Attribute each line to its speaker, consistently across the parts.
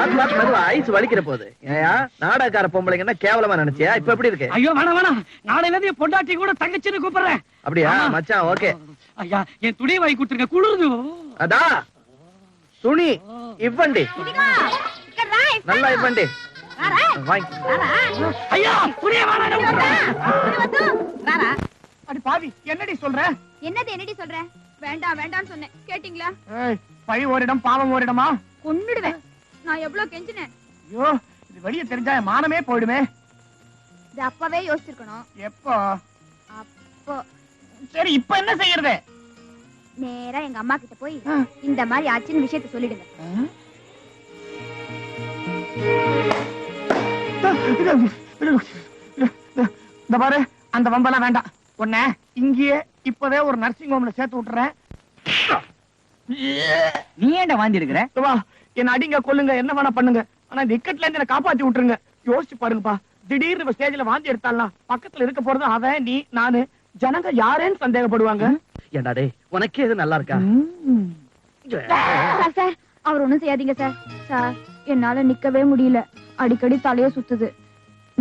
Speaker 1: Ice வலிக்கிற போது ஏயா நாடகக்கார பொம்பளைங்கன்னா கேவலமா நினைச்சியா? இப்ப எப்படி இருக்கு?
Speaker 2: ஐயோ வேணாம் நாளையில இருந்து பொண்டாட்டி கூட தங்கச்சின்னு கூப்பிடுறேன்.
Speaker 1: அப்படியா மச்சான்? ஓகே.
Speaker 2: ஐயா என் துணி வாங்கி கொடுத்துருங்க, குளிருது.
Speaker 1: அதா துணி இவ்வண்டி நல்லா இவ்வண்டி
Speaker 2: ஐயா துணிய அடி பாவி. என்னடி சொல்ற?
Speaker 3: என்னடி சொல்ற? வேண்டாம் வேண்டாம்னு சொன்னேன், கேட்டீங்களா?
Speaker 2: பழி ஓரிடம் பாவம் ஓரிடமா?
Speaker 3: கொன்னுடுவேன். நான் எவ்வளவு கெஞ்சினேன்.
Speaker 2: ஐயோ இது வெளிய தெரிஞ்சா மானமே போயிடுமே.
Speaker 3: இது அப்பவே யோசிச்சிருக்கணும்.
Speaker 2: எப்போ?
Speaker 3: அப்போ.
Speaker 2: சரி இப்ப என்ன செய்யறது?
Speaker 3: நேரா எங்க அம்மா கிட்ட போய் இந்த மாதிரி ஆச்சுன்னு விஷயத்தை சொல்லிடுங்க.
Speaker 2: இந்த பாரு அந்த வம்பெல்லாம் வேண்டாம். உன்ன இங்கேயே இப்பவே ஒரு நர்சிங் ஹோம்ல சேர்த்து விட்டுறேன். நீ ஏன்டா வாந்தி எடுக்கிற? என்ன அடிங்க கொல்லுங்க என்ன வேணா பண்ணுங்க, ஆனா இந்த இக்கட்ல இருந்து என்ன காப்பாத்தி விட்டுருங்க. யோசிச்சு பாருங்கப்பா, திடீர்னு ஸ்டேஜ்ல வாந்தி எடுத்தாலாம் பக்கத்துல இருக்க போறது அவன் நீ நானு, ஜனங்க யாரேன்னு சந்தேகப்படுவாங்க.
Speaker 1: ஏண்டா டேய் உனக்கே இது நல்லா இருக்கா?
Speaker 3: சார் அவர் ஒண்ணும் செய்யாதீங்க சார். சார் என்னால நிக்கவே முடியல, அடிக்கடி தலைய சுத்துது.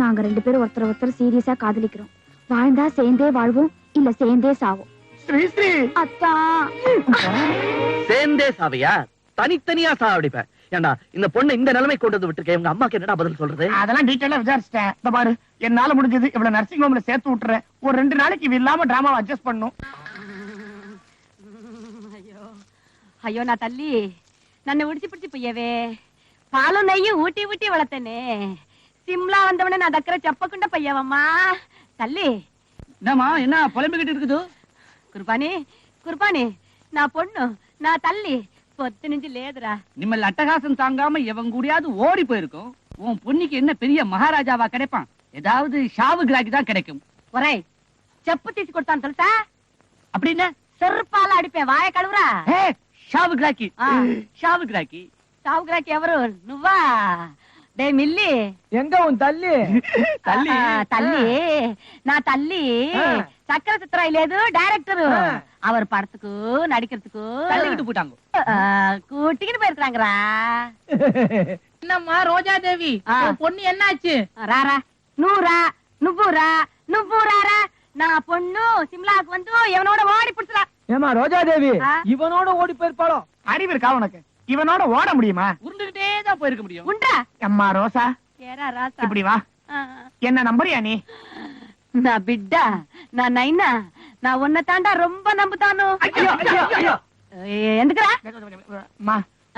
Speaker 3: நாங்க 2 பேரும் ஒருத்தர் சீரியஸா காதலிக்கிறோம். வாழ்ந்தா சேர்ந்தே வாழ்வோம், இல்ல சேர்ந்தே சாவோம். அத்தா
Speaker 1: சேர்ந்தே சாவியா? தனித்தனியா சாவடிப்ப? ஏண்டா இந்த பொண்ணு இந்த நிலைமை கொண்டு வந்து விட்டுருக்க, உங்க அம்மாக்கு என்னடா பதில் சொல்றது?
Speaker 2: அதெல்லாம் டீட்டெயிலா விசாரிச்சிட்டேன். இந்த பாரு என்னால முடிஞ்சது இவ்வளவு நர்சிங் ஹோம்ல சேர்த்து விட்டுறேன். ஒரு 2 நாளைக்கு இவ இல்லாம டிராமாவை அட்ஜஸ்ட் பண்ணும்.
Speaker 4: ஐயோ நான் தள்ளி நன்னை உடிச்சு பிடிச்சு பொய்யவே பாலும் நெய்யும் ஊட்டி ஊட்டி வளர்த்தனே. சிம்லா வந்தவனே நான் தக்கிற செப்பக்குண்ட பையவம்மா தள்ளி.
Speaker 2: என்னமா என்ன புலம்பிக்கிட்டு இருக்குது?
Speaker 4: குருபானி குருபானி நான் பொண்ணு, நான் தள்ளி பொத்து நெஞ்சு லேதுரா.
Speaker 5: நிம்மல் அட்டகாசம் தாங்காம எவன் கூடயாவது ஓடி போயிருக்கும். உன் பொண்ணுக்கு என்ன பெரிய மகாராஜாவா கிடைப்பான்? ஏதாவது ஷாவு கிராக்கி தான் கிடைக்கும்.
Speaker 4: ஒரே செப்பு தீச்சு கொடுத்தான் சொல்லிட்டா
Speaker 5: அப்படின்னு
Speaker 4: செருப்பால அடிப்பேன், வாய கழுவுறா.
Speaker 5: ஷாவு கிராக்கி ஷாவு கிராக்கி
Speaker 4: சாவு கிராக்கி எவரு நுவா? டே மில்லி
Speaker 2: எங்க உன் தள்ளி?
Speaker 4: தள்ளி தள்ளி நான் தள்ளி சக்கர சித்திரா இல்லையது டைரக்டர். அவர் படத்துக்கு நடிக்கிறதுக்கு
Speaker 5: தள்ளிக்கிட்டு போட்டாங்க,
Speaker 4: கூட்டிக்கிட்டு போயிருக்காங்கறா.
Speaker 6: என்னம்மா ரோஜா தேவி பொண்ணு என்னாச்சு?
Speaker 4: ராரா நூறா நுபுரா நுபுராரா நான் பொண்ணு சிம்லாக்கு வந்து இவனோட ஓடி பிடிச்சா.
Speaker 2: ஏமா ரோஜா தேவி இவனோட ஓடி போயிருப்பாளோ? அறிவு இருக்கா உனக்கு? இவனோட ஓட முடியுமா?
Speaker 5: உருண்டுகிட்டே தான் போயிருக்க முடியும்.
Speaker 4: உண்டா
Speaker 2: அம்மா ரோசா
Speaker 4: ஏரா ராசா
Speaker 2: இப்படி வா. என்ன நம்புறியா நீ?
Speaker 4: நான் பிட்டா நான் நைனா நான் உன்னை தாண்டா ரொம்ப நம்புதானோ. எந்துக்குறா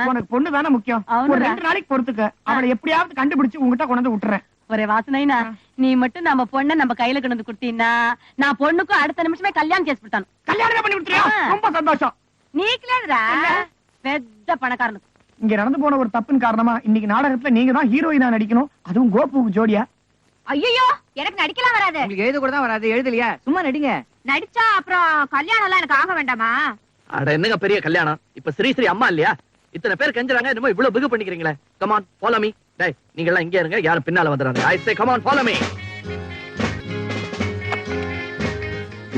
Speaker 2: உனக்கு பொண்ணு தானே முக்கியம். ஒரு 2 நாளைக்கு பொறுத்துக்க, அவளை எப்படியாவது கண்டுபிடிச்சு உங்ககிட்ட கொண்டு விட்டுறேன்.
Speaker 4: ஒரே வாசனைனா நீ மட்டும் நம்ம பொண்ண நம்ம கையில கொண்டு கொடுத்தீன்னா நான் பொண்ணுக்கும் அடுத்த நிமிஷமே கல்யாணம் கேஸ் கொடுத்தானு.
Speaker 2: கல்யாணம் பண்ணி விட்டுறியா? ரொம்ப சந்தோஷம்.
Speaker 4: நீ கிளேதுரா பெத்த பணக்காரனுக்கு.
Speaker 2: இங்க நடந்து போன ஒரு தப்பின் காரணமா இன்னைக்கு நாடகத்துல நீங்க தான் ஹீரோயினா நடிக்கணும், அதுவும் கோபுக்கு ஜோடியா.
Speaker 4: ஐயோ எனக்கு நடிக்கலாம் வராது.
Speaker 5: உங்களுக்கு எழுத கூட தான் வராது, எழுதலையா? சும்மா நடிங்க.
Speaker 4: நடிச்சா அப்புறம் கல்யாணம் எல்லாம் எனக்கு ஆக வேண்டாமா?
Speaker 1: அட என்னங்க பெரிய கல்யாணம்? இப்ப ஸ்ரீ அம்மா இல்லையா? இத்தனை பேர் கெஞ்சறாங்க, என்னமோ இவ்வளவு பிகு பண்ணிக்கிறீங்களே. Come on follow me. டேய் நீங்க எல்லாம் இங்கே இருங்க, யாரும் பின்னால வந்துறாங்க. I say come on follow me.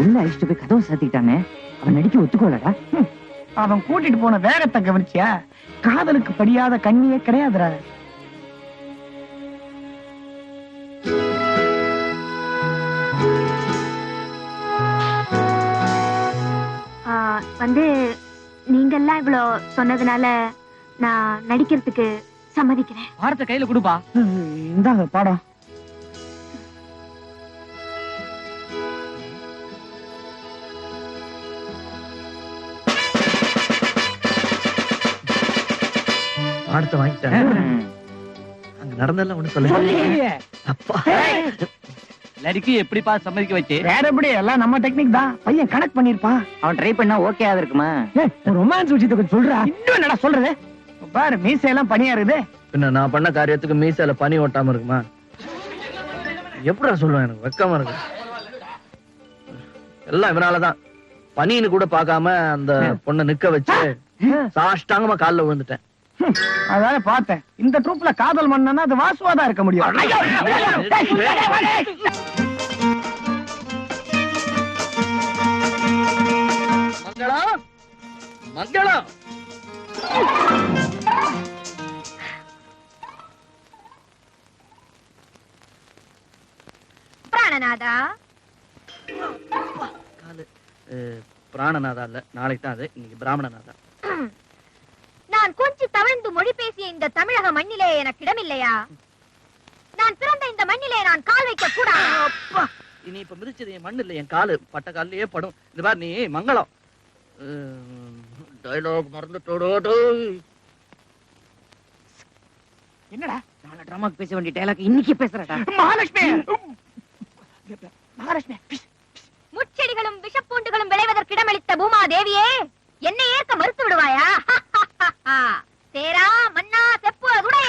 Speaker 5: உள்ள அழிச்சிட்டு போய் கதவை சாத்திட்டானே, அவன் நடிக்க ஒத்துக்கோலடா.
Speaker 2: அவன் கூட்டிட்டு போன வேகத்தை கவனிச்சியா? காதலுக்கு படியாத கண்ணியே கிடையாதுடா.
Speaker 3: வந்து நீங்க எல்லாம் இவ்வளவு சொன்னதுனால நான் நடிக்கிறதுக்கு சம்மதிக்கிறேன்.
Speaker 5: வாரத்தை கையில கொடுப்பா.
Speaker 2: இந்தாங்க பாடம்.
Speaker 1: பாடத்தை வாங்கிட்டேன். அங்க நடந்தெல்லாம் ஒண்ணு சொல்லுங்க. அப்பா
Speaker 5: லரிக்கு எப்படிப்பா சம்மதிக்க வச்சு?
Speaker 2: வேற எப்படி, எல்லாம் நம்ம டெக்னிக் தான். பையன் கனெக்ட் பண்ணிருப்பான்.
Speaker 5: அவன் ட்ரை பண்ணா ஓகே ஆக இருக்குமா?
Speaker 2: ரொமான்ஸ் விஷயத்தை கொஞ்சம் சொல்றா. இன்னும் என்னடா சொல்றது? பாரு மீசையெல்லாம் பனியா இருக்குது.
Speaker 1: பின்ன நான் பண்ண காரியத்துக்கு மீசையில பனி ஓட்டாம இருக்குமா? எப்படா சொல்லுவேன், எனக்கு வெக்கமா இருக்கு. எல்லாம் இவனாலதான். பனின்னு கூட பாக்காம அந்த பொண்ணை நிக்க வச்சு சாஷ்டாங்கமா கால்ல விழுந்துட்டேன்.
Speaker 2: அதான பார்த்தேன். இந்த ட்ரூப்ல காதல் மன்னனா அது வாசுவாதான் இருக்க முடியும்.
Speaker 1: மங்களம் மங்களம்
Speaker 3: ராமநாதா.
Speaker 1: காலு பிராணநாதா இல்ல, நாளைக்கு தான் அது, இன்னைக்கு பிராமணநாதா.
Speaker 3: நான் கொஞ்சம் தவழ்ந்து மொழி பேசிய இந்த தமிழக மண்ணிலே எனக்கு இடமில்லையா? நான் பிறந்த இந்த மண்ணிலே நான் கால் வைக்க கூடாது.
Speaker 1: அப்பா, இனி இப்ப மிதிச்சது என் மண்ணு இல்ல, என் காலு பட்ட கால்லயே படும். இது பாரு, நீ மங்களம் டயலாக் மறந்துட்டோடோ.
Speaker 2: என்னடா
Speaker 5: நாளை டிராமாக்கு பேச வேண்டிய டயலாக் இன்னைக்கு பேசுறடா.
Speaker 2: மகாலட்சுமி, மகாலட்சுமி,
Speaker 3: முச்செடிகளும் விஷப்பூண்டுகளும் விளைவதற்கு இடமளித்த பூமாதேவியே, என்னை ஏற்க மறுத்து விடுவாயா? சேரா மன்னா செப்புடே.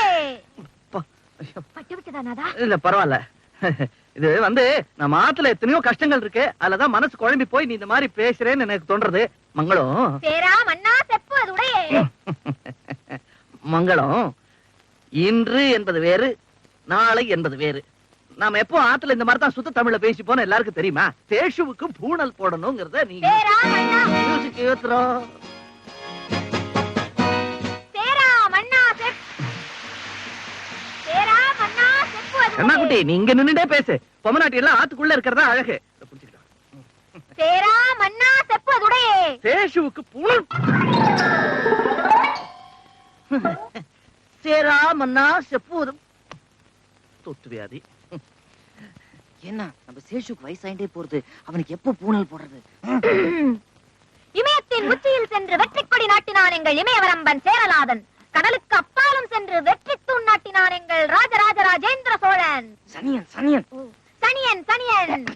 Speaker 3: பட்டு விட்டதா நாதா?
Speaker 1: இல்ல பரவாயில்ல. இது வந்து நம்ம ஆத்துல எத்தனையோ கஷ்டங்கள் இருக்கு, அதுலதான் மனசு குழம்பி போய் நீ இந்த மாதிரி பேசுறேன்னு எனக்கு தோன்றது. மங்களம்
Speaker 3: சேரா மன்னா செப்புடே.
Speaker 1: மங்களம், இன்று என்பது வேறு, நாளை என்பது வேறு. நாம எப்போ ஆத்துல இந்த மாதிரி தான் சுத்த தமிழ்ல பேசி போன எல்லாருக்கும் தெரியுமா? சேஷுவுக்கு பூணல் போடணுங்கிறத நீ
Speaker 3: சேரா மன்னா,
Speaker 1: மியூசிக் ஏத்துறோம்.
Speaker 3: சேரா மன்னா செப், சேரா மன்னா செப்புடே.
Speaker 1: என்ன குட்டி, நீ இங்க நின்னுட்டே பேசு. பொம்மநாட்டி எல்லாம் ஆத்துக்குள்ள இருக்கிறதா அழகு.
Speaker 3: சேரா மன்னா செப்புடே.
Speaker 1: சேஷுவுக்கு பூணல். சேரா மன்னா செப்புவதும் தொத்து வியாதி.
Speaker 5: என்ன நம்ம சேஷுக்கு வயசாயிட்டே போறது, அவனுக்கு எப்ப பூணல் போடுறது?
Speaker 3: இமயத்தின் உச்சியில் சென்று வெற்றி கொடி நாட்டினான் எங்கள் இமயவரம்பன் சேரலாதன். கடலுக்கு அப்பாலும் சென்று வெற்றி தூண் நாட்டினான் எங்கள் ராஜராஜ ராஜேந்திர சோழன்.
Speaker 5: சனியன் சனியன்
Speaker 3: சனியன் சனியன்.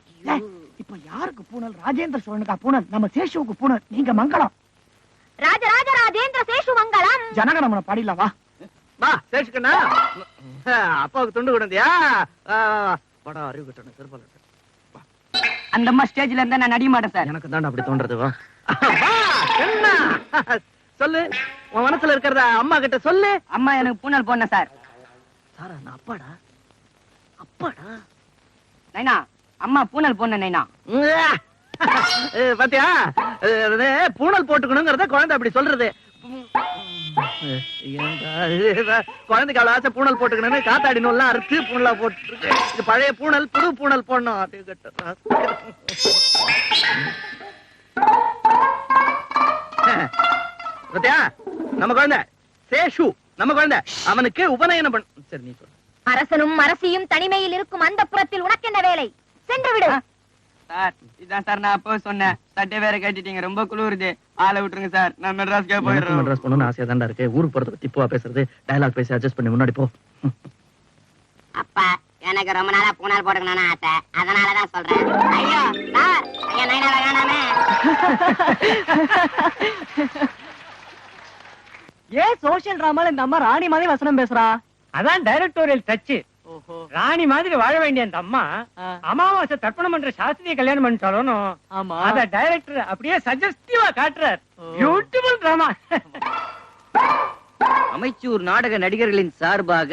Speaker 2: இப்ப யாருக்கு பூனல்? ராஜேந்திர சோழனுக்கா பூனல்? நம்ம சேஷுவுக்கு பூனல். நீங்க மங்களம்.
Speaker 3: ராஜராஜ ராஜேந்திர சேஷு மங்களம்.
Speaker 2: ஜனகணமன பாடிலாம் வா.
Speaker 1: வா சேஷுக்கண்ணா, அப்பாவுக்கு துண்டு கொடுந்தியா? படா அறிவு கட்டணும் திருப்பல.
Speaker 5: அந்த அம்மா ஸ்டேஜ்ல இருந்தா நான் நடிக்க மாட்டேன் சார்.
Speaker 1: எனக்கு தான் அப்படி தோன்றது. வா வா, என்ன சொல்லு, உன் மனசுல இருக்கிறத அம்மா கிட்ட சொல்லு.
Speaker 5: அம்மா எனக்கு பூணல் போடணும் சார்.
Speaker 1: சாரா, நான் அப்பாடா, அப்பாடா.
Speaker 5: நைனா, அம்மா பூணல் போடணும் நைனா.
Speaker 1: பாத்தியா, பூணல் போட்டுக்கணுங்கிறத குழந்தை அப்படி சொல்றது. குழந்தைக்கு அவ்வளவு ஆசை பூணல் போட்டுக்கணும்னு காத்தாடி நூல்லாம் அறுத்து பூணலா போட்டு. இது பழைய பூணல், புது பூணல் போடணும். பாத்தியா, நம்ம குழந்தை சேஷு, நம்ம குழந்தை, அவனுக்கு உபநயனம் பண்ண. சரி நீ சொல்லு.
Speaker 3: அரசனும் அரசியும் தனிமையில் இருக்கும் அந்த புறத்தில் உனக்கு என்ன வேலை? சென்று விடு.
Speaker 5: சார் இதான் சார் நான் அப்போ சொன்னேன். சட்டை வேற கட்டிட்டீங்க, ரொம்ப குளிருது, ஆளை விட்டுருங்க சார், நான் மெட்ராஸ்க்கே போயிடுறேன்.
Speaker 1: மெட்ராஸ் போகணும்னு ஆசையா தான்டா இருக்கு. ஊருக்கு போறது திப்புவா பேசுறது, டயலாக் பேசி அட்ஜஸ்ட் பண்ணி முன்னாடி போ.
Speaker 7: அப்பா எனக்கு ரொம்ப நாளா பூனால் போட்டுக்கணும்னு ஆசை, அதனாலதான் சொல்றேன். ஐயோ சார், ஐயா நைனால வேணாமே.
Speaker 5: ஏன் சோசியல் டிராமால இந்த அம்மா ராணி மாதிரி வசனம் பேசுறா?
Speaker 2: அதான் டைரக்டோரியல் டச். ராணி மாதிரி வாழ வேண்டிய அந்த அம்மா அமாவாசை தர்ப்பணம் பண்ற சாஸ்திரிய கல்யாணம் பண்ணி சொல்லணும்.
Speaker 5: ஆமா,
Speaker 2: அத டைரக்டர் அப்படியே சஜஸ்டிவா காட்டுறார். Beautiful drama.
Speaker 5: அமைச்சூர் நாடக நடிகர்களின் சார்பாக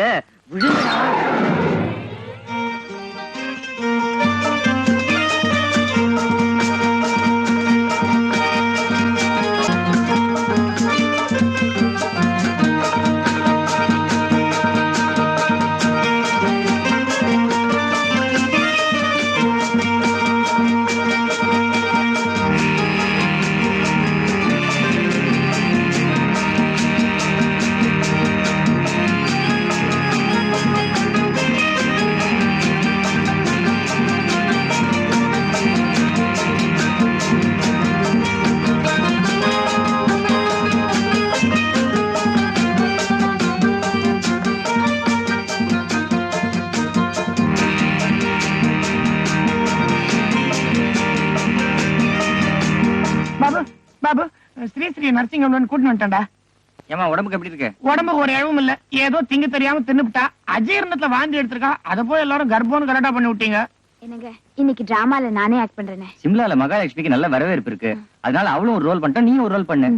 Speaker 2: பாபு, பாபு, ஸ்ரீ ஸ்ரீ நர்சிங் ஹோம்ல கூட்டிட்டு வந்துட்டேன்டா.
Speaker 5: ஏமா உடம்புக்கு எப்படி இருக்கு?
Speaker 2: உடம்புக்கு ஒரு இழவும் இல்ல, ஏதோ திங்க தெரியாம தின்னுபிட்டா, அஜீரணத்துல வாந்தி எடுத்திருக்கா. அத போய் எல்லாரும் கர்ப்பம்னு கரெக்டா பண்ணி விட்டீங்க.
Speaker 3: என்னங்க, இன்னைக்கு டிராமால நானே ஆக்ட் பண்றேனே.
Speaker 5: சிம்லால மகாலட்சுமிக்கு நல்ல வரவேற்பு இருக்கு, அதனால அவளும் ஒரு ரோல் பண்ணிட்டா, நீயும் ஒரு ரோல் பண்ணு.